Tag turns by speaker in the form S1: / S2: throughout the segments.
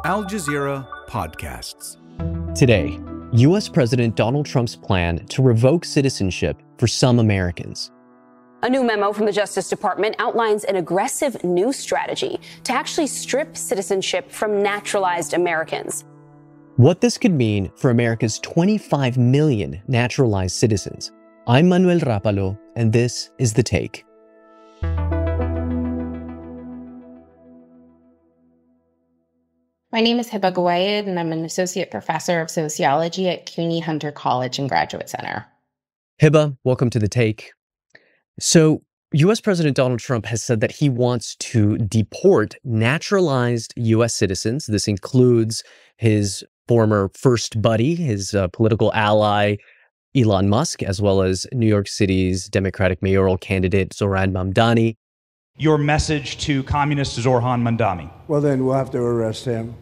S1: Al Jazeera Podcasts.
S2: Today, U.S. President Donald Trump's plan to revoke citizenship for some Americans.
S3: A new memo from the Justice Department outlines an aggressive new strategy to actually strip citizenship from naturalized Americans.
S2: What this could mean for America's 25 million naturalized citizens. I'm Manuel Rapalo, and this is The Take.
S4: My name is Heba Gowayed, and I'm an associate professor of sociology at CUNY Hunter College and Graduate Center.
S2: Heba, welcome to The Take. So, U.S. President Donald Trump has said that he wants to deport naturalized U.S. citizens. This includes his former first buddy, his political ally, Elon Musk, as well as New York City's Democratic mayoral candidate, Zohran Mamdani.
S5: Your message to communist Zohran Mamdani?
S6: Well, then we'll have to arrest him.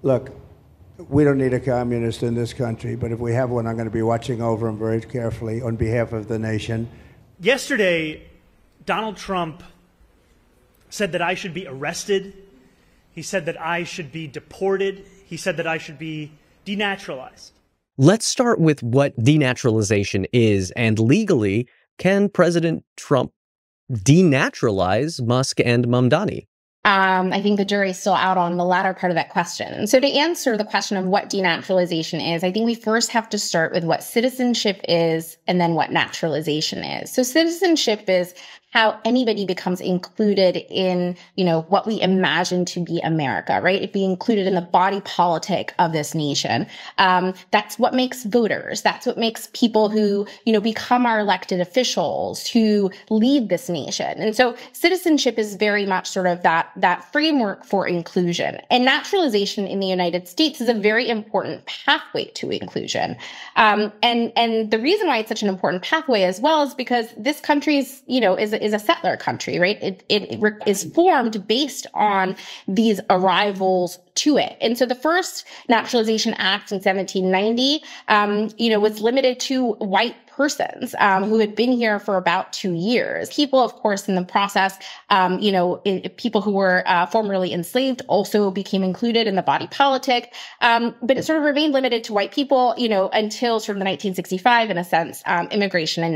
S6: Look, we don't need a communist in this country, but if we have one, I'm going to be watching over him very carefully on behalf of the nation.
S7: Yesterday, Donald Trump said that I should be arrested. He said that I should be deported. He said that I should be denaturalized.
S2: Let's start with what denaturalization is, and legally, can President Trump denaturalize Musk and Mamdani?
S4: I think the jury's still out on the latter part of that question. And so to answer the question of what denaturalization is, I think we first have to start with what citizenship is and then what naturalization is. So citizenship is how anybody becomes included in, what we imagine to be America, right? It being included in the body politic of this nation. That's what makes voters. That's what makes people who, become our elected officials who lead this nation. And so citizenship is very much sort of that framework for inclusion. And naturalization in the United States is a very important pathway to inclusion. And the reason why it's such an important pathway as well is because this country is a settler country, right? It is formed based on these arrivals to it. And so the first Naturalization Act in 1790, was limited to white persons who had been here for about 2 years. People, of course, in the process, people who were formerly enslaved also became included in the body politic. But it sort of remained limited to white people, until sort of the 1965, in a sense, Immigration and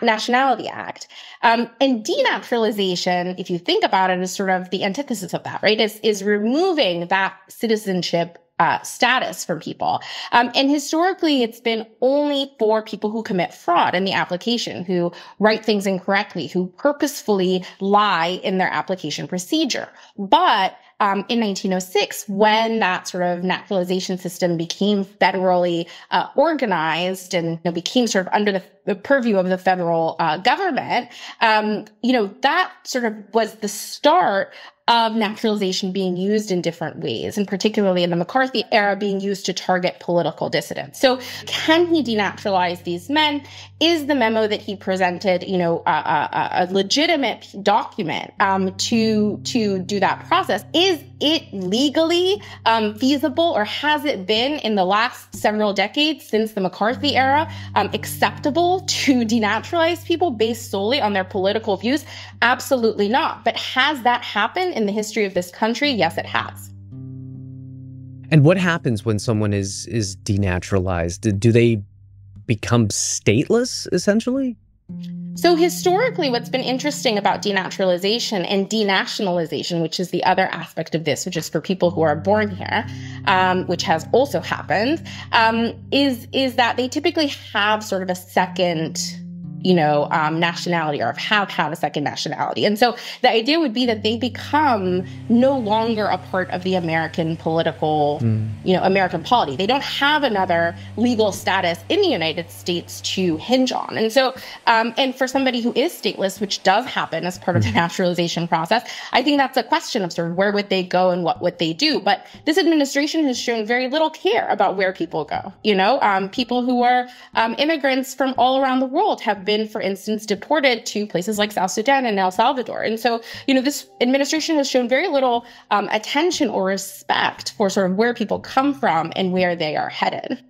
S4: Nationality Act. And denaturalization, if you think about it, is sort of the antithesis of that, right? Is removing that citizenship status from people. And historically, it's been only for people who commit fraud in the application, who write things incorrectly, who purposefully lie in their application procedure. But in 1906, when that sort of naturalization system became federally organized and became sort of under the purview of the federal government, that sort of was the start of naturalization being used in different ways, and particularly in the McCarthy era being used to target political dissidents. So can he denaturalize these men? Is the memo that he presented, a legitimate document to do that process? Is it legally feasible, or has it been in the last several decades since the McCarthy era acceptable to denaturalize people based solely on their political views? Absolutely not. But has that happened in the history of this country? Yes, it has.
S2: And what happens when someone is denaturalized? Do they become stateless, essentially?
S4: So historically, what's been interesting about denaturalization and denationalization, which is the other aspect of this, which is for people who are born here, which has also happened, is that they typically have sort of a second nationality, or have had a second nationality. And so the idea would be that they become no longer a part of the American political, American polity. They don't have another legal status in the United States to hinge on. And so, and for somebody who is stateless, which does happen as part of the naturalization process, I think that's a question of sort of where would they go and what would they do? But this administration has shown very little care about where people go. People who are immigrants from all around the world have been, for instance, deported to places like South Sudan and El Salvador. And so, this administration has shown very little attention or respect for sort of where people come from and where they are headed.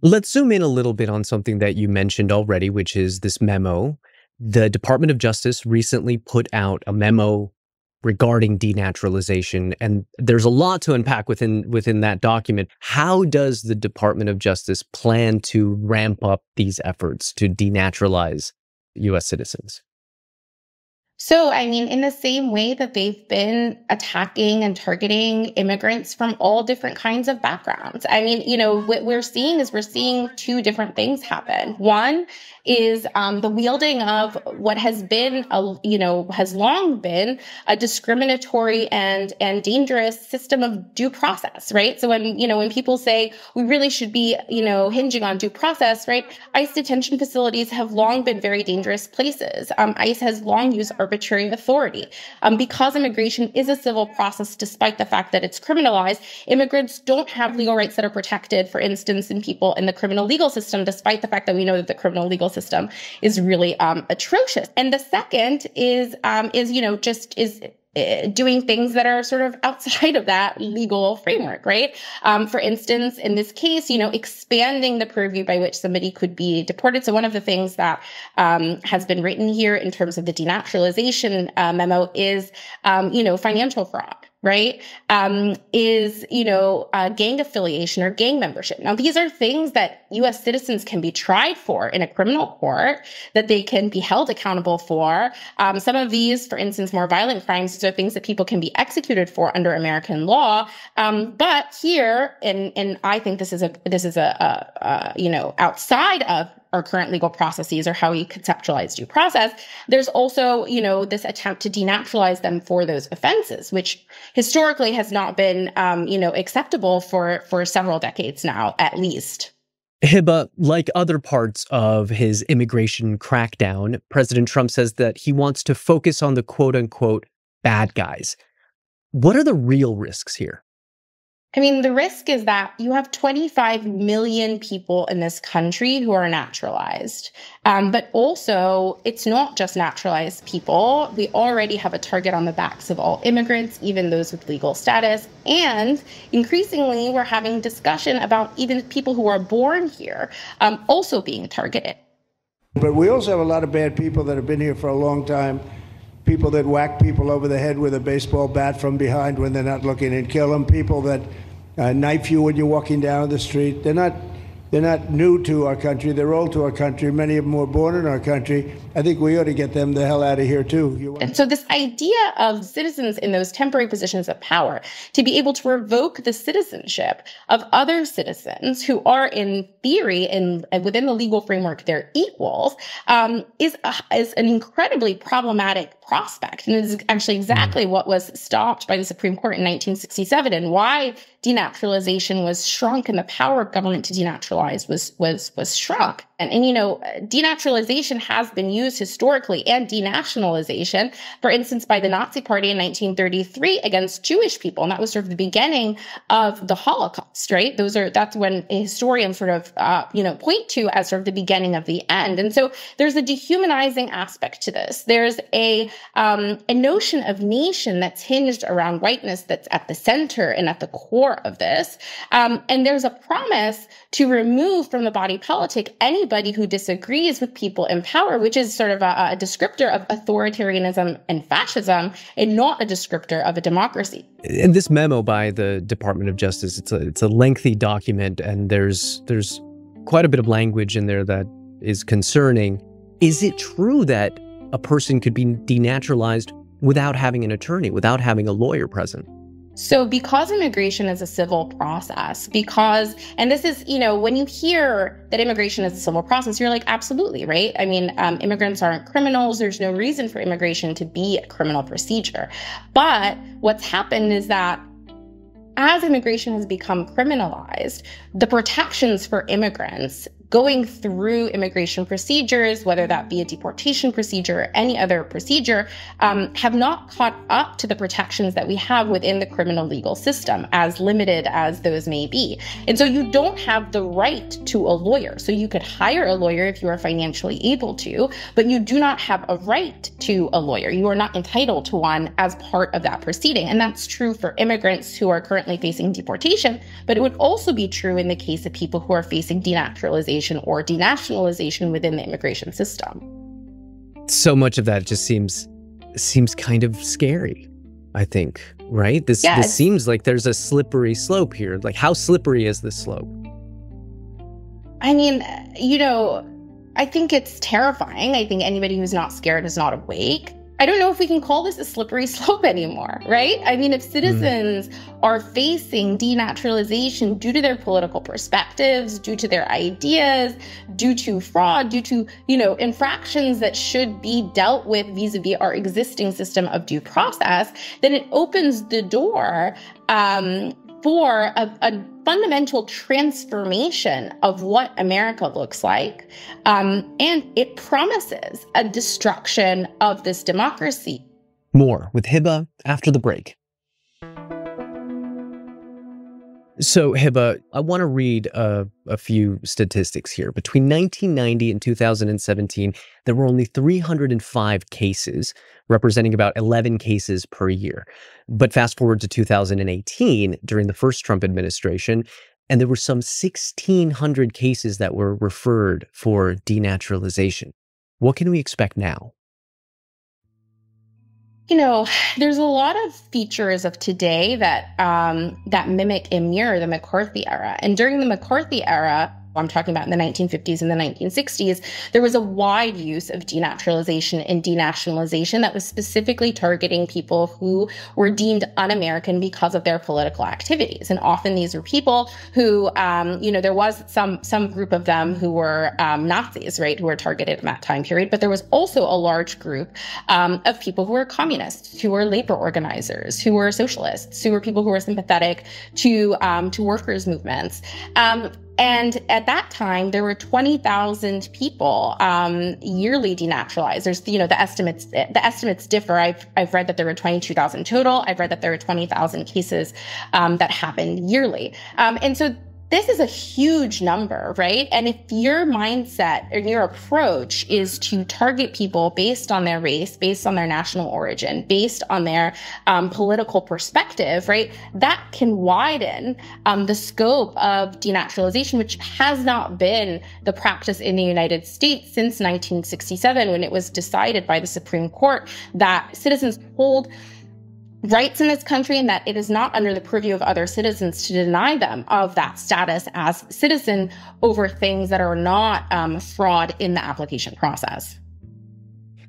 S2: Let's zoom in a little bit on something that you mentioned already, which is this memo. The Department of Justice recently put out a memo regarding denaturalization, and there's a lot to unpack within that document. How does the Department of Justice plan to ramp up these efforts to denaturalize U.S. citizens?
S4: So, I mean, in the same way that they've been attacking and targeting immigrants from all different kinds of backgrounds. I mean, what we're seeing two different things happen. One is the wielding of what has been, has long been a discriminatory and dangerous system of due process, right? So when people say we really should be, hinging on due process, right? ICE detention facilities have long been very dangerous places. ICE has long used arbitrary authority. Because immigration is a civil process, despite the fact that it's criminalized, immigrants don't have legal rights that are protected, for instance, in the criminal legal system, despite the fact that we know that the criminal legal system is really atrocious. And the second is doing things that are sort of outside of that legal framework, right? For instance, in this case, expanding the purview by which somebody could be deported. So one of the things that has been written here in terms of the denaturalization memo is, financial fraud. Right, is, gang affiliation or gang membership. Now, these are things that U.S. citizens can be tried for in a criminal court, that they can be held accountable for. Some of these, for instance, more violent crimes, these are things that people can be executed for under American law. But here, and I think this is outside of our current legal processes or how we conceptualize due process, there's also, this attempt to denaturalize them for those offenses, which historically has not been, acceptable for several decades now, at least.
S2: Heba, like other parts of his immigration crackdown, President Trump says that he wants to focus on the quote-unquote bad guys. What are the real risks here?
S4: I mean, the risk is that you have 25 million people in this country who are naturalized. But also, it's not just naturalized people. We already have a target on the backs of all immigrants, even those with legal status. And increasingly, we're having discussion about even people who are born here also being targeted.
S6: But we also have a lot of bad people that have been here for a long time. People that whack people over the head with a baseball bat from behind when they're not looking and kill them. People that knife you when you're walking down the street. They're not new to our country. They're old to our country. Many of them were born in our country. I think we ought to get them the hell out of here, too.
S4: And so this idea of citizens in those temporary positions of power to be able to revoke the citizenship of other citizens who are, in theory, and within the legal framework, they're equals, is an incredibly problematic prospect. And it is actually exactly what was stopped by the Supreme Court in 1967 and why denaturalization was shrunk and the power of government to denaturalize was shrunk. And denaturalization has been used historically, and denationalization, for instance, by the Nazi Party in 1933 against Jewish people. And that was sort of the beginning of the Holocaust, right? That's when historians sort of, point to as sort of the beginning of the end. And so there's a dehumanizing aspect to this. There's a notion of nation that's hinged around whiteness that's at the center and at the core of this. And there's a promise to remove from the body politic anybody who disagrees with people in power, which is sort of a descriptor of authoritarianism and fascism, and not a descriptor of a democracy.
S2: In this memo by the Department of Justice, it's a lengthy document, and there's quite a bit of language in there that is concerning. Is it true that a person could be denaturalized without having an attorney, without having a lawyer present?
S4: So because immigration is a civil process, and this is, when you hear that immigration is a civil process, you're like, absolutely, right? I mean, immigrants aren't criminals. There's no reason for immigration to be a criminal procedure. But what's happened is that as immigration has become criminalized, the protections for immigrants going through immigration procedures, whether that be a deportation procedure or any other procedure, have not caught up to the protections that we have within the criminal legal system, as limited as those may be. And so you don't have the right to a lawyer. So you could hire a lawyer if you are financially able to, but you do not have a right to a lawyer. You are not entitled to one as part of that proceeding. And that's true for immigrants who are currently facing deportation, but it would also be true in the case of people who are facing denaturalization or denationalization within the immigration system.
S2: So much of that just seems kind of scary. I think, right? This seems like there's a slippery slope here. Like, how slippery is this slope?
S4: I mean, I think it's terrifying. I think anybody who's not scared is not awake. I don't know if we can call this a slippery slope anymore, right? I mean, if citizens are facing denaturalization due to their political perspectives, due to their ideas, due to fraud, due to, infractions that should be dealt with vis-a-vis our existing system of due process, then it opens the door for a fundamental transformation of what America looks like. And it promises a destruction of this democracy.
S2: More with Heba after the break. So, Heba, I want to read a few statistics here. Between 1990 and 2017, there were only 305 cases, representing about 11 cases per year. But fast forward to 2018, during the first Trump administration, and there were some 1,600 cases that were referred for denaturalization. What can we expect now?
S4: There's a lot of features of today that mimic and mirror the McCarthy era. And during the McCarthy era, I'm talking about in the 1950s and the 1960s, there was a wide use of denaturalization and denationalization that was specifically targeting people who were deemed un-American because of their political activities. And often these were people who, there was some group of them who were Nazis, right, who were targeted in that time period. But there was also a large group of people who were communists, who were labor organizers, who were socialists, who were people who were sympathetic to workers' movements. And at that time, there were 20,000 people yearly denaturalized. There's, the estimates differ. I've read that there were 22,000 total. I've read that there were 20,000 cases that happened yearly. And so this is a huge number, right? And if your mindset or your approach is to target people based on their race, based on their national origin, based on their political perspective, right, that can widen the scope of denaturalization, which has not been the practice in the United States since 1967, when it was decided by the Supreme Court that citizens hold rights in this country and that it is not under the purview of other citizens to deny them of that status as citizen over things that are not fraud in the application process.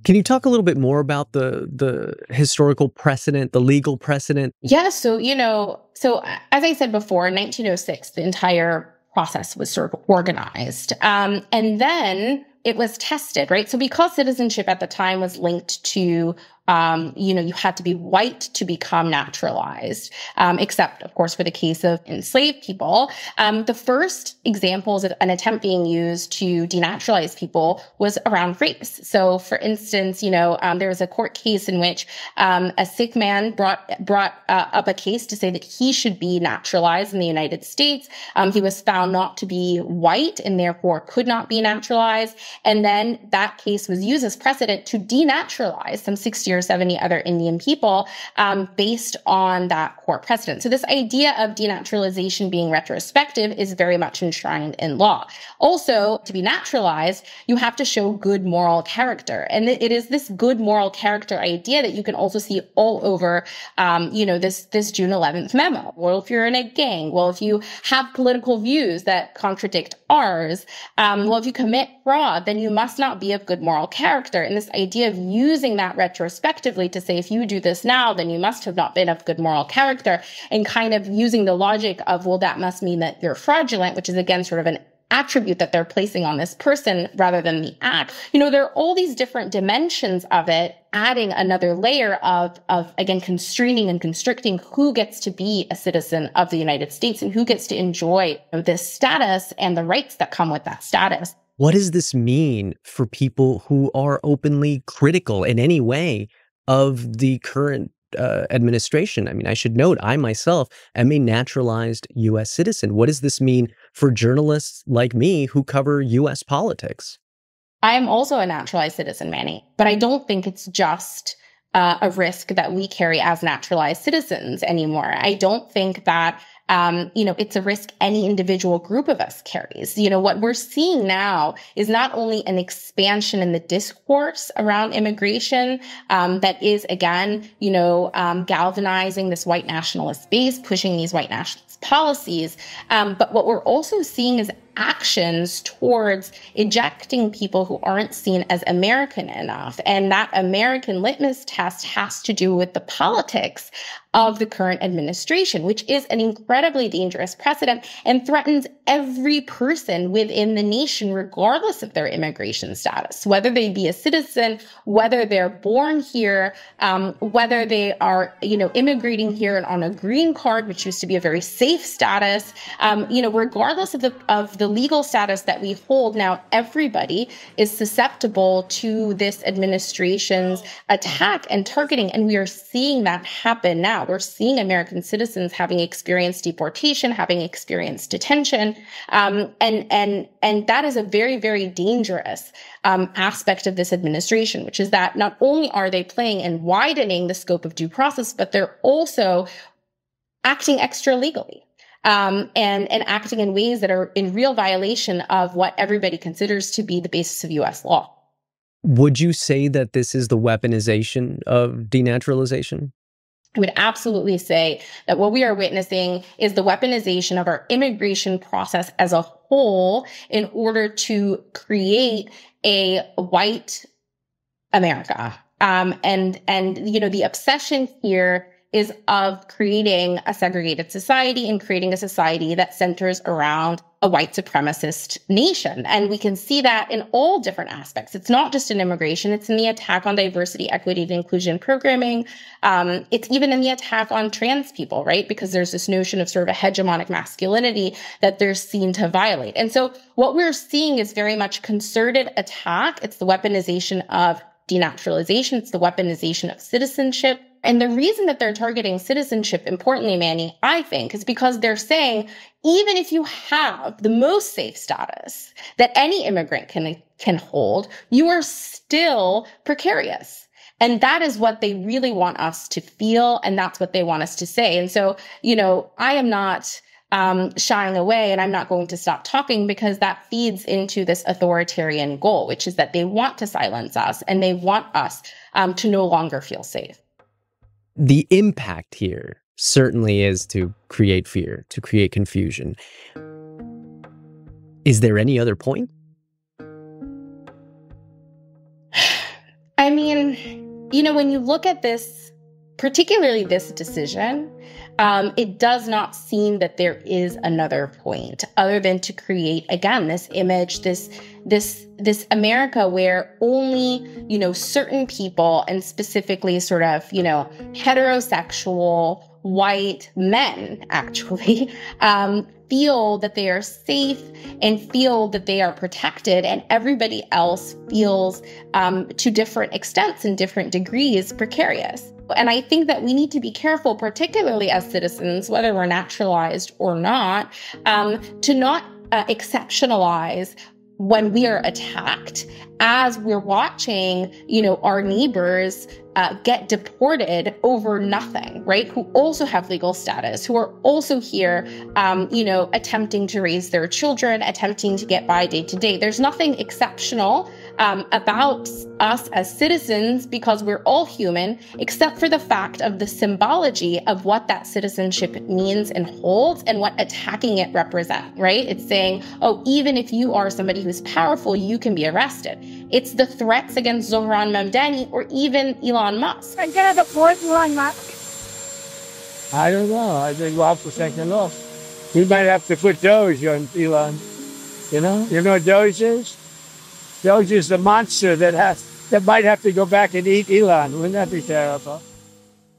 S2: Can you talk a little bit more about the historical precedent, the legal precedent?
S4: Yeah, so as I said before, in 1906, the entire process was sort of organized. And then it was tested, right? So because citizenship at the time was linked to you had to be white to become naturalized, except, of course, for the case of enslaved people. The first examples of an attempt being used to denaturalize people was around race. So, for instance, there was a court case in which a Sikh man brought up a case to say that he should be naturalized in the United States. He was found not to be white and therefore could not be naturalized. And then that case was used as precedent to denaturalize some 60 or 70 other Indian people based on that court precedent. So this idea of denaturalization being retrospective is very much enshrined in law. Also, to be naturalized, you have to show good moral character. And it is this good moral character idea that you can also see all over, this June 11th memo. Well, if you're in a gang, well, if you have political views that contradict ours, well, if you commit fraud, then you must not be of good moral character. And this idea of using that retrospectively to say, if you do this now, then you must have not been of good moral character, and kind of using the logic of, well, that must mean that you're fraudulent, which is again sort of an attribute that they're placing on this person rather than the act. There are all these different dimensions of it, adding another layer of again, constraining and constricting who gets to be a citizen of the United States and who gets to enjoy this status and the rights that come with that status.
S2: What does this mean for people who are openly critical in any way of the current administration? I mean, I should note, I myself am a naturalized U.S. citizen. What does this mean for journalists like me who cover U.S. politics?
S4: I am also a naturalized citizen, Manny, but I don't think it's just a risk that we carry as naturalized citizens anymore. I don't think that it's a risk any individual group of us carries. What we're seeing now is not only an expansion in the discourse around immigration that is, again, galvanizing this white nationalist base, pushing these white nationalist policies, but what we're also seeing is actions towards ejecting people who aren't seen as American enough. And that American litmus test has to do with the politics of the current administration, which is an incredibly dangerous precedent and threatens every person within the nation, regardless of their immigration status, whether they be a citizen, whether they're born here, whether they are, immigrating here and on a green card, which used to be a very safe status, regardless of the legal status that we hold now, everybody is susceptible to this administration's attack and targeting, and we are seeing that happen now. We're seeing American citizens having experienced deportation, having experienced detention, and that is a very, very dangerous aspect of this administration, which is that not only are they playing and widening the scope of due process, but they're also acting extra legally. And acting in ways that are in real violation of what everybody considers to be the basis of U.S. law.
S2: Would you say that this is the weaponization of denaturalization?
S4: I would absolutely say that what we are witnessing is the weaponization of our immigration process as a whole in order to create a white America. And the obsession here is of creating a segregated society and creating a society that centers around a white supremacist nation. And we can see that in all different aspects. It's not just in immigration. It's in the attack on diversity, equity, and inclusion programming. It's even in the attack on trans people, right? Because there's this notion of sort of a hegemonic masculinity that they're seen to violate. And so what we're seeing is very much concerted attack. It's the weaponization of denaturalization. It's the weaponization of citizenship. And the reason that they're targeting citizenship, importantly, Manny, I think, is because they're saying, even if you have the most safe status that any immigrant can hold, you are still precarious. And that is what they really want us to feel, and that's what they want us to say. And so, I am not shying away, and I'm not going to stop talking, because that feeds into this authoritarian goal, which is that they want to silence us and they want us to no longer feel safe.
S2: The impact here certainly is to create fear, to create confusion. Is there any other point?
S4: I mean, when you look at this, particularly this decision, it does not seem that there is another point other than to create, again, this image, this America where only, certain people, and specifically sort of, heterosexual white men actually, feel that they are safe and feel that they are protected, and everybody else feels to different extents and different degrees precarious. And I think that we need to be careful, particularly as citizens, whether we're naturalized or not, to not exceptionalize when we are attacked, as we're watching, our neighbors get deported over nothing, right? Who also have legal status, who are also here, attempting to raise their children, attempting to get by day to day. There's nothing exceptional about us as citizens, because we're all human, except for the fact of the symbology of what that citizenship means and holds and what attacking it represents, right? It's saying, oh, even if you are somebody who's powerful, you can be arrested. It's the threats against Zohran Mamdani or even Elon Musk.
S8: I get the point, Elon Musk. I don't know. I think we'll have to take a look. We might have to put Doge on Elon. You know what Doge is? Doge is the monster that might have to go back and eat Elon. Wouldn't that be terrible?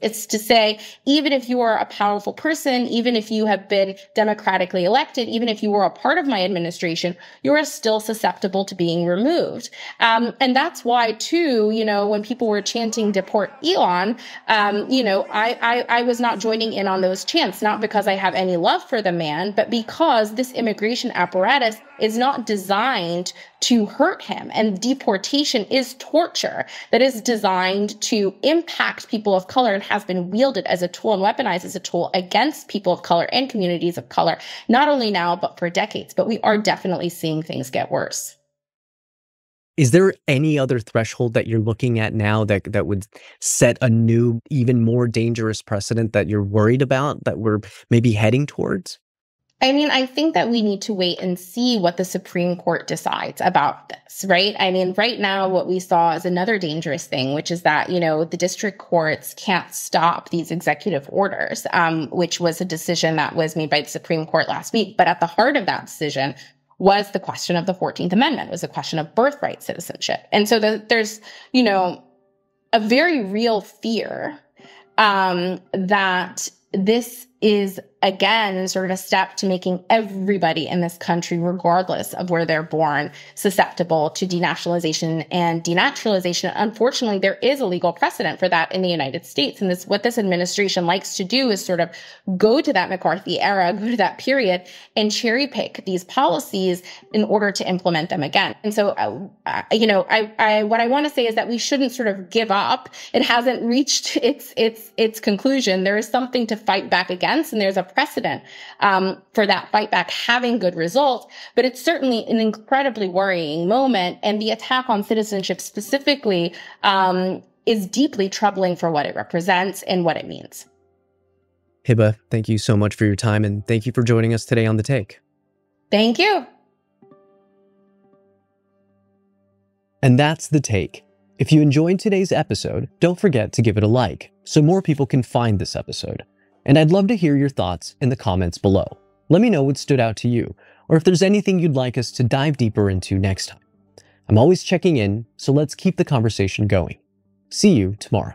S4: It's to say, even if you are a powerful person, even if you have been democratically elected, even if you were a part of my administration, you are still susceptible to being removed. And that's why, too, when people were chanting deport Elon, I was not joining in on those chants, not because I have any love for the man, but because this immigration apparatus is not designed to hurt him. And deportation is torture that is designed to impact people of color and has been wielded as a tool and weaponized as a tool against people of color and communities of color, not only now, but for decades. But we are definitely seeing things get worse.
S2: Is there any other threshold that you're looking at now that would set a new, even more dangerous precedent that you're worried about, that we're maybe heading towards?
S4: I mean, I think that we need to wait and see what the Supreme Court decides about this, right? I mean, right now, what we saw is another dangerous thing, which is that, the district courts can't stop these executive orders, which was a decision that was made by the Supreme Court last week. But at the heart of that decision was the question of the 14th Amendment, was a question of birthright citizenship. And so there's, a very real fear that this is, again, sort of a step to making everybody in this country, regardless of where they're born, susceptible to denationalization and denaturalization. Unfortunately, there is a legal precedent for that in the United States. And what this administration likes to do is sort of go to that McCarthy era, go to that period, and cherry pick these policies in order to implement them again. And so, what I want to say is that we shouldn't sort of give up. It hasn't reached its conclusion. There is something to fight back against, and there's a precedent for that fight back having good results, but it's certainly an incredibly worrying moment. And the attack on citizenship specifically is deeply troubling for what it represents and what it means.
S2: Heba, thank you so much for your time, and thank you for joining us today on The Take.
S4: Thank you.
S2: And that's The Take. If you enjoyed today's episode, don't forget to give it a like so more people can find this episode. And I'd love to hear your thoughts in the comments below. Let me know what stood out to you, or if there's anything you'd like us to dive deeper into next time. I'm always checking in, so let's keep the conversation going. See you tomorrow.